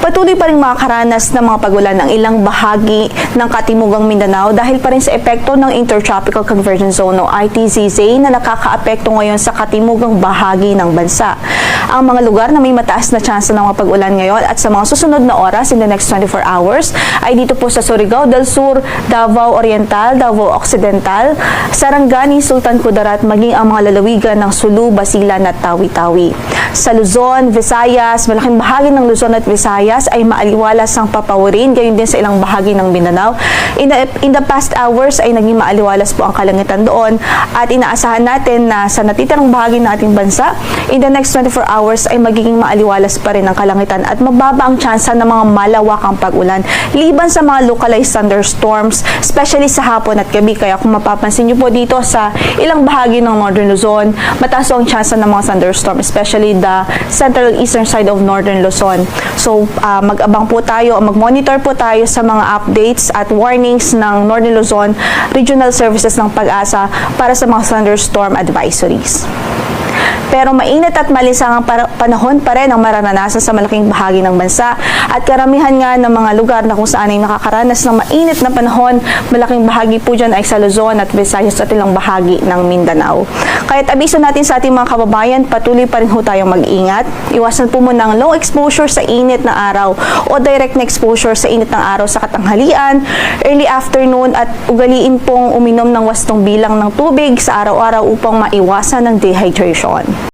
Patuloy pa rin makakaranas ng mga pagulan ng ilang bahagi ng Katimugang Mindanao dahil pa rin sa epekto ng Intertropical Convergence Zone o ITZZ na nakakaapekto ngayon sa katimugang bahagi ng bansa. Ang mga lugar na may mataas na tsansa ng mga pag-ulan ngayon at sa mga susunod na oras in the next 24 hours ay dito po sa Surigao del Sur, Davao Oriental, Davao Occidental, Sarangani, Sultan Kudarat, maging ang mga lalawigan ng Sulu, Basilan at Tawi-Tawi. Sa Luzon, Visayas, malaking bahagi ng Luzon at Visayas ay maaliwalas ang papawirin, gayon din sa ilang bahagi ng Mindanao. In the past hours ay naging maaliwalas po ang kalangitan doon at inaasahan natin na sa natitirang bahagi ng ating bansa, in the next 24 hours ay magiging maaliwalas pa rin ang kalangitan at mababa ang tsansa ng mga malawakang pag-ulan liban sa mga localized thunderstorms, especially sa hapon at gabi. Kaya kung mapapansin nyo po dito sa ilang bahagi ng Northern Luzon, mataas ang tsansa ng mga thunderstorm, especially the central eastern side of Northern Luzon. So, mag-abang po tayo, mag-monitor po tayo sa mga updates at warnings ng Northern Luzon Regional Services ng Pag-asa para sa mga thunderstorm advisories. Pero mainit at malisangang panahon pa rin ang mararanasan sa malaking bahagi ng bansa at karamihan nga ng mga lugar na kung saan ay nakakaranas ng mainit na panahon, malaking bahagi po dyan ay sa Luzon at Visayas at ilang bahagi ng Mindanao. Kaya't abiso natin sa ating mga kababayan, patuloy pa rin ho tayong mag-ingat. Iwasan po muna ang low exposure sa init na araw o direct na exposure sa init ng araw sa katanghalian, early afternoon at ugaliin pong uminom ng wastong bilang ng tubig sa araw-araw upang maiwasan ng dehydration.